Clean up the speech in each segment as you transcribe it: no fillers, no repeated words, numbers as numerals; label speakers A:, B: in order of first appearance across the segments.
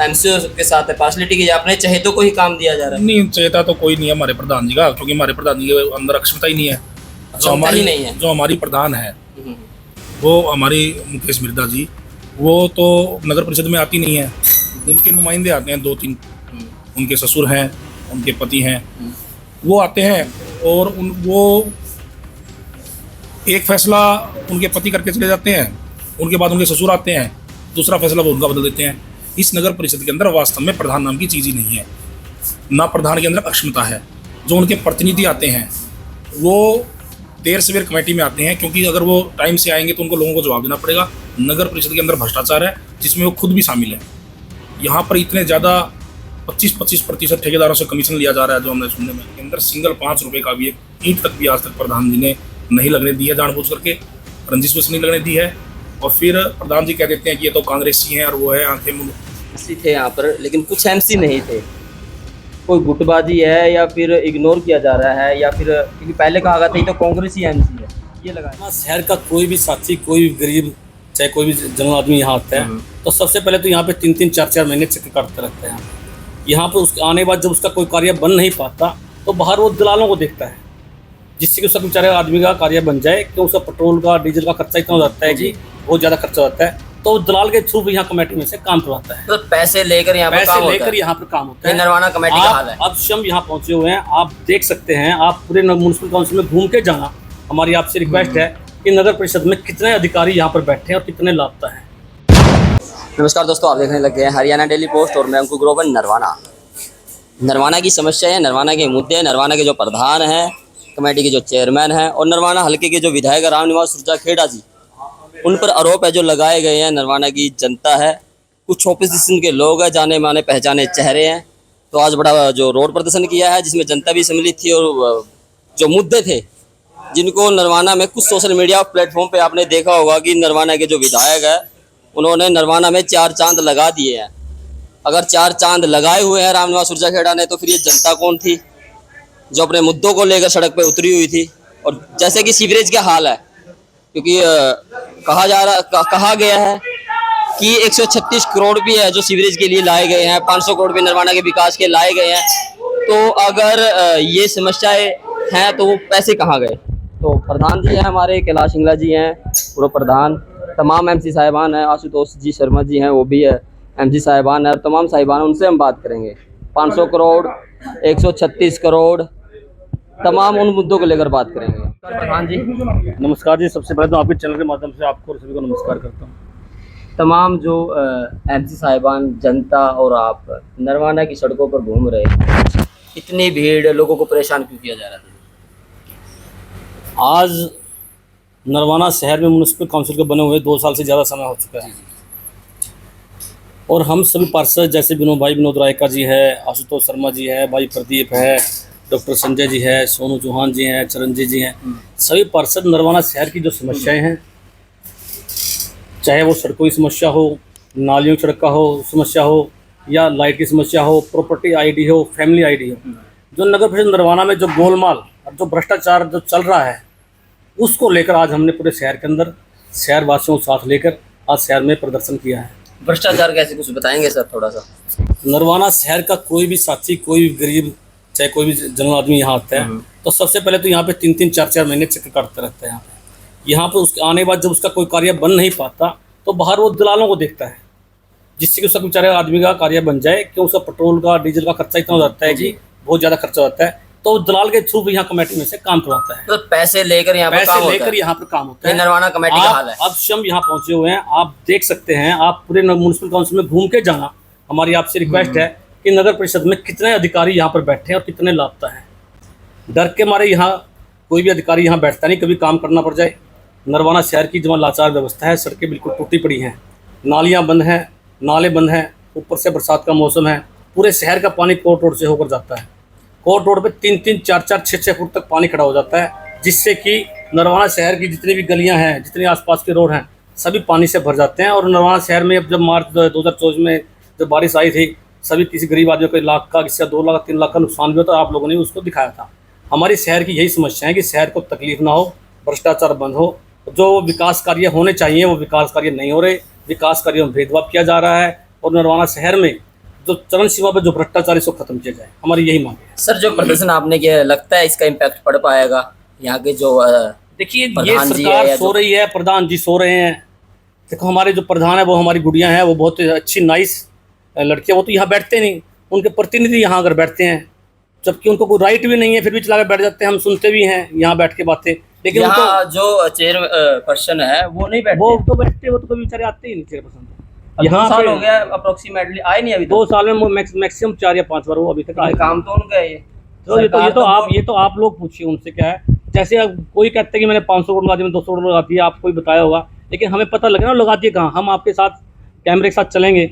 A: MCO के साथ partiality की अपने चहेतों को ही काम दिया जा रहा है?
B: नहीं, चेता तो कोई नहीं है हमारे प्रधान जी का, क्योंकि हमारे प्रधान जी के अंदर अक्षमता ही नहीं है। जो हमारी प्रधान है वो हमारी मुकेश मिर्धा जी, वो तो नगर परिषद में आती नहीं है। उनके नुमाइंदे आते हैं 2-3, उनके ससुर हैं, उनके पति हैं, वो आते हैं और वो एक फैसला उनके पति करके चले जाते हैं, उनके बाद उनके ससुर आते हैं, दूसरा फैसला वो उनका बदल देते हैं। इस नगर परिषद के अंदर वास्तव में प्रधान नाम की चीज़ ही नहीं है, ना प्रधान के अंदर अक्षमता है। जो उनके प्रतिनिधि आते हैं वो देर सवेर कमेटी में आते हैं, क्योंकि अगर वो टाइम से आएंगे तो उनको लोगों को जवाब देना पड़ेगा। नगर परिषद के अंदर भ्रष्टाचार है जिसमें वो खुद भी शामिल है। यहाँ पर इतने ज़्यादा 25% ठेकेदारों से कमीशन लिया जा रहा है। जो हमने सुनने में के अंदर सिंगल 5 रुपये का भी एक ईंट तक भी आज तक प्रधान जी ने नहीं लगने दी है, जानबूझ करके रंजिश में नहीं लगने दी है। और फिर प्रधान जी कह देते हैं कि ये तो कांग्रेसी हैं और वो है आंखें
A: एमसी थे यहाँ पर, लेकिन कुछ एमसी नहीं थे। कोई गुटबाजी है या फिर इग्नोर किया जा रहा है, या फिर क्योंकि पहले कहा गया था ये तो कांग्रेसी एमसी है, ये लगा।
C: शहर का कोई भी साथी, कोई भी गरीब, चाहे कोई भी जनरल आदमी यहाँ आता है तो सबसे पहले तो यहाँ पे 3-3, 4-4 महीने चक्कर काटते रहते हैं। यहाँ पे उसके आने बाद जब उसका कोई कार्य बन नहीं पाता तो बाहर वो दलालों को देखता है, जिससे कि उसका बेचारे आदमी का कार्य बन जाए। क्यों उसका पेट्रोल का, डीजल का खर्चा इतना हो जाता है कि बहुत ज़्यादा खर्चा होता है, तो दलाल के थ्रू भी यहाँ कमेटी में से काम करवाता है।
A: तो पैसे लेकर यहाँ पर
C: काम होता है।
A: नरवाना कमेटी का हाल है।
C: अब हम यहाँ पहुँचे हुए हैं, आप देख सकते हैं। आप पूरे म्यूनसिपल काउंसिल में घूम के जाना। हमारी आपसे रिक्वेस्ट है कि नगर परिषद में कितने अधिकारी यहाँ पर बैठे हैं और कितने लापता हैं।
A: नमस्कार दोस्तों, आप देखने लग गए हैं हरियाणा डेली पोस्ट और मैं अंकुर ग्रोवर। नरवाना की समस्या है, नरवाना के मुद्दे, नरवाना के जो प्रधान हैं, कमेटी के जो चेयरमैन हैं और नरवाना हल्के के जो विधायक रामनिवास सुरजा खेड़ा जी, उन पर आरोप है जो लगाए गए हैं। नरवाना की जनता है, कुछ ऑपोजिशन के लोग हैं, जाने माने पहचाने चेहरे हैं। तो आज बड़ा जो रोड प्रदर्शन किया है जिसमें जनता भी सम्मिलित थी और जो मुद्दे थे जिनको नरवाना में कुछ सोशल मीडिया प्लेटफॉर्म पे आपने देखा होगा कि नरवाना के जो विधायक है उन्होंने नरवाना में 4 चांद लगा दिए हैं। अगर 4 चांद लगाए हुए हैं रामनिवास सुरजा खेड़ा ने, तो फिर ये जनता कौन थी जो अपने मुद्दों को लेकर सड़क पे उतरी हुई थी? और जैसे कि सीवरेज का हाल है, क्योंकि कहा गया है कि 136 करोड़ भी है जो सीवरेज के लिए लाए गए हैं, 500 करोड़ भी नरवाना के विकास के लाए गए हैं। तो अगर ये समस्याएं हैं तो वो पैसे कहाँ गए? तो प्रधान जी हैं हमारे, कैलाश सिंगला जी हैं पूर्व प्रधान, तमाम एमसी साहिबान हैं, आशुतोष जी शर्मा जी हैं वो भी है एमसी साहिबान है, और तमाम साहिबान, उनसे हम बात करेंगे। 500 करोड़, 136 करोड़, तमाम उन मुद्दों को लेकर बात करेंगे। प्रधान जी
C: नमस्कार जी। सबसे पहले तो आपके चैनल के माध्यम से आपको और सभी को नमस्कार करता हूँ।
A: तमाम जो एमसी साहिबान, जनता और आप नरवाना की सड़कों पर घूम रहे हैं, इतनी भीड़, लोगों को परेशान क्यों किया जा रहा था?
C: आज नरवाना शहर में म्यूनसिपल काउंसिल के बने हुए 2 साल से ज़्यादा समय हो चुका है और हम सभी पार्षद जैसे विनोद रायका जी है, आशुतोष शर्मा जी है, भाई प्रदीप है, डॉक्टर संजय जी है, सोनू चौहान जी हैं, चरणजीत जी हैं, सभी पार्षद नरवाना शहर की जो समस्याएं हैं, चाहे वो सड़कों की समस्या हो, नालियों सड़क का हो समस्या हो, या लाइट की समस्या हो, प्रॉपर्टी आईडी हो, फैमिली आईडी हो, जो नगर परिषद नरवाना में जो गोलमाल और जो भ्रष्टाचार जो चल रहा है उसको लेकर आज हमने पूरे शहर के अंदर शहर वासियों को साथ लेकर आज शहर में प्रदर्शन किया है।
A: भ्रष्टाचार कैसे, कुछ बताएंगे सर थोड़ा सा?
C: नरवाना शहर का कोई भी साथी, कोई भी गरीब, चाहे कोई भी जनरल आदमी यहाँ आता है तो सबसे पहले तो यहाँ पे 3-3, 4-4 महीने चक्कर काटते रहते हैं। यहाँ पे उसके आने बाद जब उसका कोई कार्य बन नहीं पाता तो बाहर वो दलालों को देखता है, जिससे कि उसका बेचारे आदमी का कार्य बन जाए। क्यों उसका पेट्रोल का, डीजल का खर्चा इतना हो जाता है कि बहुत ज़्यादा खर्चा होता है, तो दलाल के थ्रू भी यहाँ कमेटी में से काम करवाता है।
A: तो पैसे लेकर यहाँ पर काम होता है। नरवाना कमेटी का हाल है।
C: अब हम यहाँ पहुँचे हुए हैं, आप देख सकते हैं। आप पूरे म्यूनसिपल काउंसिल में घूम के जाना। हमारी आपसे रिक्वेस्ट है कि नगर परिषद में कितने अधिकारी यहाँ पर बैठे हैं और कितने लापता हैं। डर के मारे यहाँ कोई भी अधिकारी यहाँ बैठता नहीं, कभी काम करना पड़ जाए। नरवाना शहर की जहाँ लाचार व्यवस्था है, सड़कें बिल्कुल टूटी पड़ी हैं, नालियाँ बंद हैं, नाले बंद हैं, ऊपर से बरसात का मौसम है, पूरे शहर का पानी कोर्ट रोड से होकर जाता है। कोर्ट रोड पे 3-3, 4-4, 6-6 फुट तक पानी खड़ा हो जाता है, जिससे कि नरवाना शहर की जितनी भी गलियाँ हैं, जितने आसपास के रोड हैं, सभी पानी से भर जाते हैं। और नरवाना शहर में अब जब मार्च 2024 में जब बारिश आई थी, सभी किसी गरीब आदमी को 1 लाख का, किसी का 2 लाख, 3 लाख का नुकसान भी होता है। आप लोगों ने उसको दिखाया था। हमारी शहर की यही समस्या है कि शहर को तकलीफ ना हो, भ्रष्टाचार बंद हो, जो विकास कार्य होने चाहिए वो विकास कार्य नहीं हो रहे। विकास कार्यों में भेदभाव किया जा रहा है, और नरवाना शहर में जो चरण सीमा पर जो भ्रष्टाचार इसको खत्म किया जाए, हमारी यही मांग है।
A: सर जो प्रदर्शन आपने किया, लगता है इसका इम्पैक्ट पड़ पाएगा यहाँ के जो
C: देखिए ये
A: प्रधान जी है
C: सरकार
A: या
C: सो रही है, प्रधान जी सो रहे हैं। देखो हमारे जो प्रधान है वो हमारी गुड़िया हैं, वो बहुत अच्छी नाइस लड़कियां, वो तो यहाँ बैठते नहीं, उनके प्रतिनिधि यहाँ अगर बैठते हैं, जबकि उनको कोई राइट भी नहीं है, फिर भी चला कर बैठ जाते हैं। हम सुनते भी हैं यहाँ बैठ के बातें, लेकिन
A: यहाँ जो चेयर पर्सन है वो नहीं बैठते।
C: वो तो बैठते, वो तो कभी बेचारे आते ही नहीं चेयरपर्सन।
A: अब 2 साल हो गया अप्रोक्सीमेटली, आए नहीं अभी तक।
C: 2 साल में मैक्सिमम 4 या 5 बार वो अभी तक आए।
A: काम तो उनका है ये।
C: तो ये तो आप लोग पूछिए उनसे क्या है। जैसे अब कोई कहते हैं कि मैंने 500 करोड़ लगा दिया, मैंने 200 करोड़ लगा दिया, आपको ही बताया होगा, लेकिन हमें पता लगे ना लगा दिए कहाँ। हम आपके साथ कैमरे के साथ चलेंगे,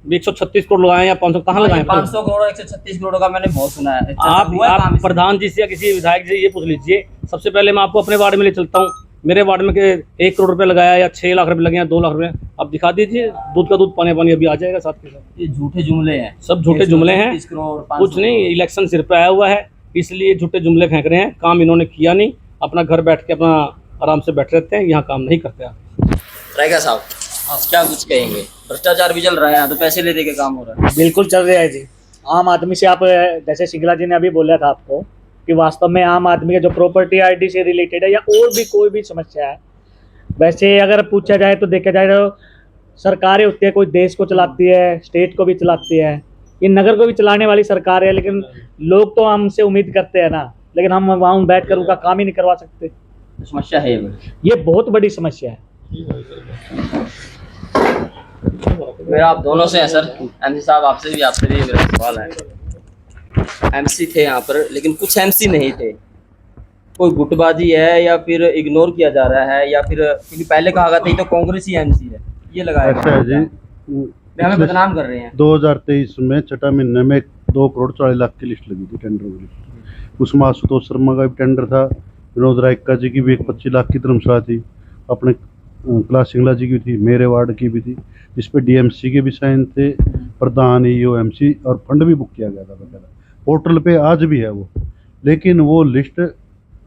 C: 136 करोड़ लगाए या 500 कहाँ लगाए?
A: 500 करोड़ 136 करोड़ का मैंने बहुत सुना है।
C: आप प्रधान जी से या किसी विधायक जी ये पूछ लीजिए। सबसे पहले मैं आपको अपने वार्ड में ले चलता हूँ, मेरे वार्ड में के 1 करोड़ रुपए लगाया या 6 लाख रुपए लगे या 2 लाख रुपए, आप दिखा दीजिए। दूध का दूध पानी पानी अभी आ जाएगा साथ के साथ।
A: ये झूठे जुमले हैं,
C: सब झूठे जुमले हैं,
A: 136 करोड़, 500
C: कुछ नहीं। इलेक्शन सिर पे आया हुआ है, इसलिए झूठे जुमले फेंक रहे हैं। काम इन्होंने किया नहीं, अपना घर बैठ के अपना आराम से बैठे रहते हैं, यहाँ काम नहीं करते आप।
A: रहेगा साहब, आप क्या कुछ कहेंगे? भ्रष्टाचार भी चल रहा है यहाँ, तो पैसे ले दे के काम हो रहा है।
D: बिल्कुल चल रहा है जी। आम आदमी से आप, जैसे सिंगला जी ने अभी बोला था आपको कि वास्तव में आम आदमी के जो प्रॉपर्टी आईडी से रिलेटेड है या और भी कोई भी समस्या है, वैसे अगर पूछा जाए तो देखा जाए तो सरकारें होती है, कोई देश को चलाती है, स्टेट को भी चलाती है, ये नगर को भी चलाने वाली सरकार है। लेकिन लोग तो हमसे उम्मीद करते हैं ना, लेकिन हम वहाँ बैठ कर उनका काम ही नहीं करवा सकते।
A: समस्या है
D: ये बहुत बड़ी समस्या है।
A: मेरा आप दोनों से है सर, एमसी साहब आपसे भी मेरा सवाल है। एमसी थे यहाँ पर, लेकिन कुछ एमसी नहीं थे। कोई गुटबाजी है या फिर इग्नोर किया जा रहा है, या फिर क्योंकि पहले कहा गया था ये तो कांग्रेस ही एमसी है, ये लगाया
E: अच्छा है जी।
A: हमें बदनाम कर रहे हैं।
E: 2023 में छठा महीने में 2 करोड़ 40 लाख की लिस्ट लगी थी, टेंडर की लिस्ट। उसमें आशुतोष शर्मा का भी टेंडर था, विनोद रायका जी की भी एक 25 लाख की धर्मशाला थी, अपने कैलाश सिंगला जी की थी, मेरे वार्ड की भी थी, जिस पे डीएमसी के भी साइन थे, प्रधान ईओ एमसी, और फंड भी बुक किया गया था वगैरह। पोर्टल पे आज भी है वो, लेकिन वो लिस्ट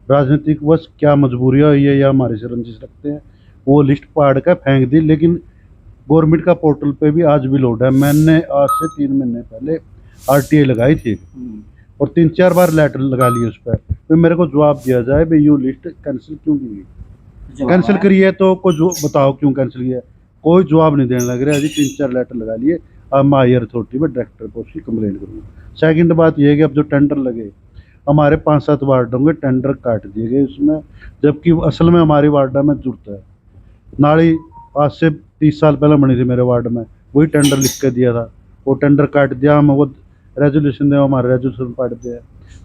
E: राजनीतिक वश क्या मजबूरियाँ हुई है या हमारे से रंजिश रखते हैं, वो लिस्ट पाड़ कर फेंक दी। लेकिन गवर्नमेंट का पोर्टल पे भी आज भी लोड है। मैंने आज से 3 महीने पहले आरटीआई लगाई थी और 3-4 बार लेटर लगा लिए उस पर, तो मेरे को जवाब दिया जाए भाई ये लिस्ट कैंसिल क्यों की गई, कैंसिल करी है तो कुछ बताओ क्यों कैंसिल किया। कोई जवाब नहीं देने लग रहा है। अभी 3-4 लेटर लगा लिए। अब मैं हायर अथॉरिटी में डायरेक्टर पोस्ट की कंप्लेंट करूँगा। सेकंड बात यह है कि अब जो टेंडर लगे, हमारे 5-7 वार्डों के टेंडर काट दिए गए उसमें, जबकि असल में हमारी वार्डा में जरूरत है। नाली आज से 30 साल पहले बनी थी मेरे वार्ड में, वही टेंडर लिख के दिया था, वो टेंडर काट दिया। हम वो रेजोल्यूशन दे, हमारे रेजोल्यूशन काट दिया।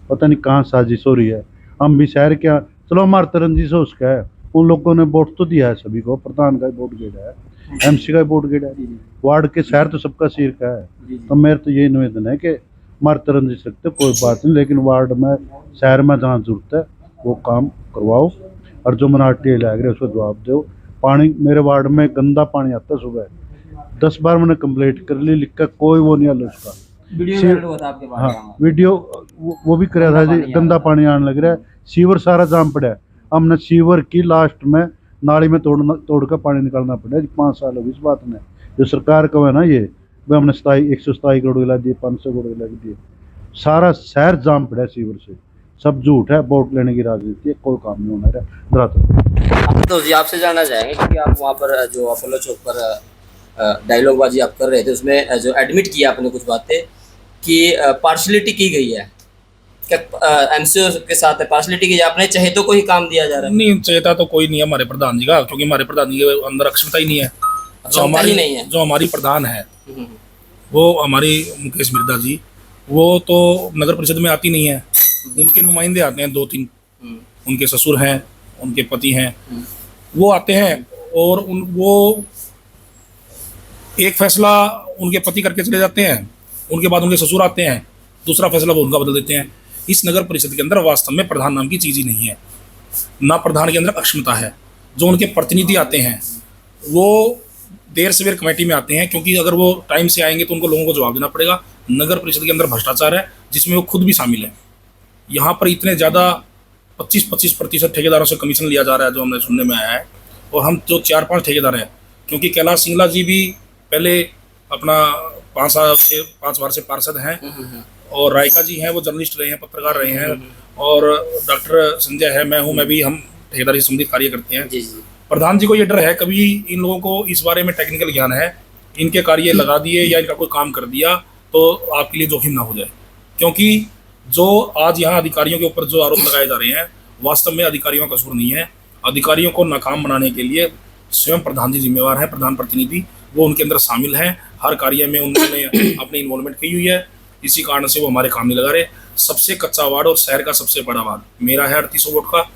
E: पता नहीं कहाँ साजिश हो रही है। हम भी शहर क्या, चलो हमारा तो रंजिश हो उसका है, उन लोगों ने वोट तो दिया है सभी को, प्रधान का वोट गेट है, एमसी का वोट गेट है, वार्ड के शहर तो सबका सिर का है। तो मेरे तो यही निवेदन है कि हमारे तो रंजिश सकते कोई बात नहीं, लेकिन वार्ड में शहर में जहाँ जरूरत है वो काम करवाओ, और जो मिनार्टी लग रहे उसको जवाब दो। पानी मेरे वार्ड में गंदा पानी आता है, सुबह 10 बार मैंने कंप्लेंट कर ली, लिख कर कोई वो नहीं हल उसका। हाँ वीडियो वो भी कराया था जी, गंदा पानी आने लग रहा है, सीवर सारा जाम पड़ा है। हमने सीवर की लास्ट में नाली में तोड़ कर पानी निकालना पड़ा है। 5 साल हो गई इस बात में। जो सरकार का है ना ये, वह हमने 127 करोड़ गिला दिए, 500 करोड़ गिला दिए, सारा शहर जाम पड़ा है सीवर से। सब झूठ है, वोट लेने की राजनीति है, कोई काम नहीं होना है धरातल।
A: तो जी आपसे जानना चाहेंगे, क्योंकि आप वहाँ पर जो अपोलो चौक पर डायलॉग बाजी आप कर रहे थे, उसमें जो एडमिट किया आपने कुछ बातें कि पार्शलिटी की गई है, क्या एमसीओ के साथ पार्शलिटी की, आपने चहेतों को ही काम दिया जा रहा है?
B: नहीं, चहेता तो कोई नहीं है हमारे प्रधान जी का, क्योंकि हमारे प्रधान जी के अंदर अक्षमता ही नहीं है। जो हमारी प्रधान है वो हमारी मुकेश मिर्धा जी, वो तो नगर परिषद में आती नहीं है। उनके नुमाइंदे आते हैं 2-3, उनके ससुर हैं, उनके पति हैं, वो आते हैं और वो एक फैसला उनके पति करके चले जाते हैं, उनके बाद उनके ससुर आते हैं, दूसरा फैसला वो उनका बदल देते हैं। इस नगर परिषद के अंदर वास्तव में प्रधान नाम की चीज़ ही नहीं है, ना प्रधान के अंदर अक्षमता है। जो उनके प्रतिनिधि आते हैं वो देर सवेर कमेटी में आते हैं, क्योंकि अगर वो टाइम से आएंगे तो उनको लोगों को जवाब देना पड़ेगा। नगर परिषद के अंदर भ्रष्टाचार है, जिसमें वो खुद भी शामिल है। यहाँ पर इतने ज़्यादा 25% ठेकेदारों से कमीशन लिया जा रहा है, जो हमने सुनने में आया है। और हम जो 4-5 ठेकेदार हैं, क्योंकि कैलाश सिंगला जी भी पहले अपना 5 बार से पार्षद हैं, और रायका जी हैं, वो जर्नलिस्ट रहे हैं, पत्रकार रहे हैं, और डॉक्टर संजय है, मैं हूँ, मैं भी, हम ठेकेदारी से संबंधित कार्य करते हैं।
A: जी जी।
B: प्रधान जी को ये डर है, कभी इन लोगों को इस बारे में टेक्निकल ज्ञान है, इनके कार्य लगा दिए या इनका कोई काम कर दिया तो आपके लिए जोखिम ना हो जाए। क्योंकि जो आज यहाँ अधिकारियों के ऊपर जो आरोप लगाए जा रहे हैं, वास्तव में अधिकारियों का कसूर नहीं है। अधिकारियों को नाकाम बनाने के लिए स्वयं प्रधान जी जिम्मेवार हैं, प्रधान प्रतिनिधि वो उनके अंदर शामिल हैं, हर कार्य में उन्होंने अपनी इन्वॉल्वमेंट की हुई है, इसी कारण से वो हमारे काम नहीं लगा रहे। सबसे कच्चा वार्ड और शहर का सबसे बड़ा वार्ड मेरा है 3800 वोट का।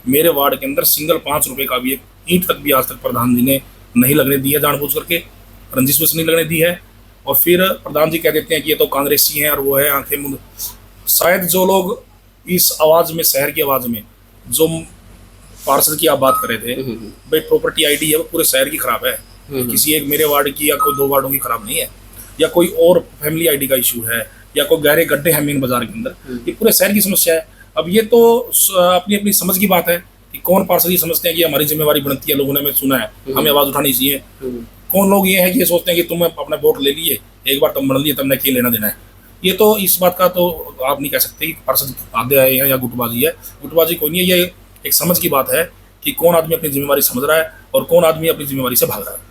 B: मेरे वार्ड के अंदर सिंगल 5 रुपए का भी एक ईंट तक भी आज तक प्रधान जी ने नहीं लगने दी है, जानबूझ करके रंजिश वश नहीं लगने दी है। और फिर प्रधान जी कह देते हैं कि ये तो कांग्रेसी हैं और वो है आंखें मूंद। शायद जो लोग इस आवाज़ में, शहर की आवाज़ में, जो पार्षद की आप बात कर रहे थे, भाई प्रॉपर्टी आईडी है वो पूरे शहर की खराब है, किसी एक मेरे वार्ड की या कोई 2 वार्डों की खराब नहीं है, या कोई और फैमिली आईडी का इशू है, या कोई गहरे गड्ढे हैं मेन बाजार के अंदर, ये पूरे शहर की समस्या है। अब ये तो अपनी अपनी समझ की बात है कि कौन पार्षद ये समझते हैं कि हमारी जिम्मेवारी बनती है, लोगों ने हमें सुना है, हमें आवाज़ उठानी चाहिए। कौन लोग ये है कि ये सोचते हैं कि तुम अपना वोट ले लिए, एक बार तुम बन लिए, तुमने क्या लेना देना है। ये तो इस बात का तो आप नहीं कह सकते कि पार्षद आधे आए हैं या गुटबाजी है। गुटबाजी कोई नहीं है, ये एक समझ की बात है कि कौन आदमी अपनी जिम्मेवारी समझ रहा है और कौन आदमी अपनी जिम्मेवारी से भाग रहा है।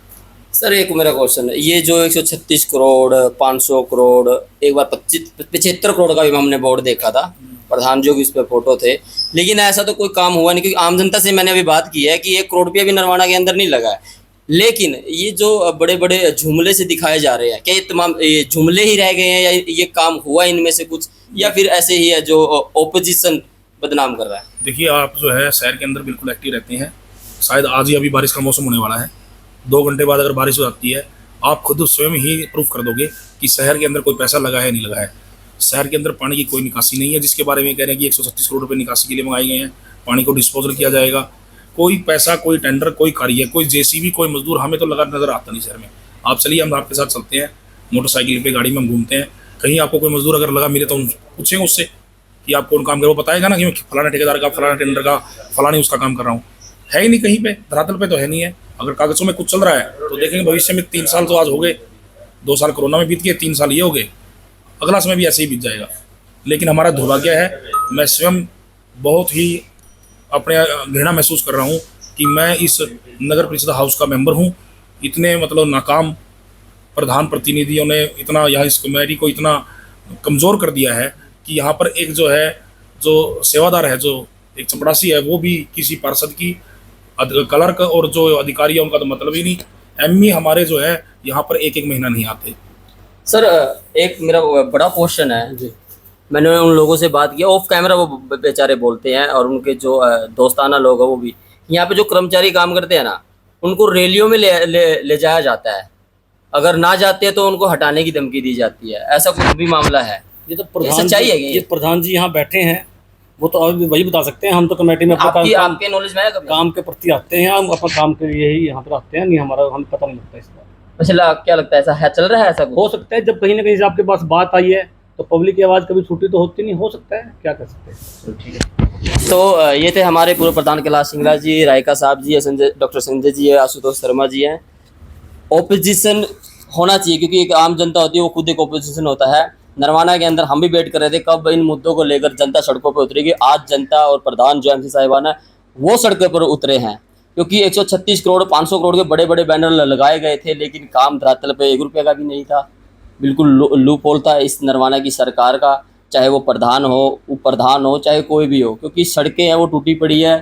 A: सर एक मेरा क्वेश्चन है, ये जो 136 करोड़ 500 करोड़ एक बार 75 करोड़ का भी हमने बोर्ड देखा था, प्रधान जो भी उस पर फोटो थे, लेकिन ऐसा तो कोई काम हुआ नहीं। क्योंकि आम जनता से मैंने अभी बात की है कि 1 करोड़ रुपया भी नरवाना के अंदर नहीं लगा है। लेकिन ये जो बड़े बड़े जुमले से दिखाए जा रहे हैं, क्या ये तमाम ये जुमले ही रह गए हैं या ये काम हुआ इनमें से कुछ, या फिर ऐसे ही है जो ओपोजिशन बदनाम कर रहा है?
B: देखिए, आप जो है शहर के अंदर बिल्कुल एक्टिव रहते हैं। शायद आज ही अभी बारिश का मौसम होने वाला है, 2 घंटे बाद अगर बारिश हो जाती है, आप खुद स्वयं ही प्रूफ कर दोगे कि शहर के अंदर कोई पैसा लगा है नहीं लगा है। शहर के अंदर पानी की कोई निकासी नहीं है, जिसके बारे में कह रहे हैं कि 136 करोड़ रुपए निकासी के लिए मंगाए गए हैं, पानी को डिस्पोजल किया जाएगा। कोई पैसा, कोई टेंडर, कोई कार्य, कोई जेसीबी, कोई मजदूर हमें तो लगा नजर आता नहीं शहर में। आप चलिए, हम आपके साथ चलते हैं, मोटरसाइकिल पे, गाड़ी में हम घूमते हैं, कहीं आपको कोई मजदूर अगर लगा मिले तो हम पूछेंगे उससे कि आप कौन काम करे, वो बताएगा ना कि मैं फलाना ठेकेदार का, फलाना टेंडर का, फलानी उसका काम कर रहा हूँ। है ही नहीं कहीं पे, धरातल पे तो है नहीं है। अगर कागजों में कुछ चल रहा है तो देखेंगे भविष्य में। 3 साल तो आज हो गए, 2 साल कोरोना में बीत गए, 3 साल ये हो गए, अगला समय भी ऐसे ही बीत जाएगा। लेकिन हमारा दुर्भाग्य है, मैं स्वयं बहुत ही अपने घृणा महसूस कर रहा हूँ कि मैं इस नगर परिषद हाउस का मेंबर हूँ। इतने मतलब नाकाम प्रधान प्रतिनिधियों ने इतना यहाँ इस कमेटी को इतना कमज़ोर कर दिया है कि यहाँ पर एक जो है, जो सेवादार है, जो एक चपड़ासी है, वो भी किसी पार्षद की क्लर्क और जो अधिकारी है उनका तो मतलब ही नहीं। एमई हमारे जो है यहाँ पर एक महीना नहीं आते।
A: सर एक मेरा बड़ा क्वेश्चन है जी, मैंने उन लोगों से बात किया ऑफ कैमरा, वो बेचारे बोलते हैं, और उनके जो दोस्ताना लोग हैं वो भी, यहाँ पे जो कर्मचारी काम करते हैं ना, उनको रैलियों में ले जाया जाता है, अगर ना जाते हैं तो उनको हटाने की धमकी दी जाती है। ऐसा कुछ भी मामला है?
C: ये तो प्रधान
A: सच्चाई है
C: ये प्रधान जी यहाँ बैठे हैं, वो तो और भी वही बता सकते हैं। हम तो कमेटी में
A: आपके नॉलेज में है कभी?
C: काम के प्रति आते हैं, हम अपना काम के लिए ही यहाँ पर आते हैं, नहीं हमारा हमें पता नहीं लगता इस बार।
A: अच्छा, क्या लगता है ऐसा है, चल रहा है ऐसा कुछ?
C: हो सकता है जब कहीं ना कहीं से आपके पास बात आई है तो पब्लिक की आवाज़ कभी छूटी तो होती नहीं, हो सकता है, क्या कर सकते हैं।
A: ठीक है, तो ये थे हमारे पूर्व प्रधान कैलाश सिंगला जी, रायका साहब जी, डॉक्टर संजय जी है, आशुतोष शर्मा जी हैं। ओपोजिशन होना चाहिए, क्योंकि एक आम जनता होती है वो खुद एक ओपोजिशन होता है। नरवाना के अंदर हम भी वेट कर रहे थे कब इन मुद्दों को लेकर जनता सड़कों पर उतरेगी। आज जनता और प्रधान जो एमसी साहिबान है वो सड़कों पर उतरे हैं, क्योंकि 136 करोड़ 500 करोड़ के बड़े बड़े बैनर लगाए गए थे, लेकिन काम धरातल पे 1 रुपये का भी नहीं था। बिल्कुल लूप होल था इस नरवाना की सरकार का, चाहे वो प्रधान हो, उप प्रधान हो, चाहे कोई भी हो, क्योंकि सड़कें हैं वो टूटी पड़ी है।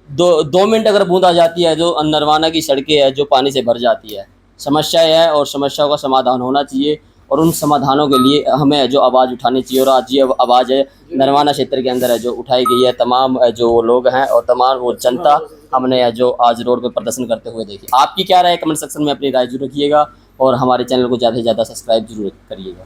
A: 2 मिनट अगर बूंद आ जाती है, जो नरवाना की सड़कें हैं जो पानी से भर जाती है। समस्या है और समस्याओं का समाधान होना चाहिए, और उन समाधानों के लिए हमें जो आवाज़ उठानी चाहिए, और आज ये आवाज़ है नरवाना क्षेत्र के अंदर है जो उठाई गई है। तमाम जो लोग हैं और तमाम वो जनता हमने जो आज रोड पे प्रदर्शन करते हुए देखी। आपकी क्या राय है? कमेंट सेक्शन में अपनी राय जरूर रखिएगा, और हमारे चैनल को ज़्यादा से ज़्यादा सब्सक्राइब जरूर करिएगा।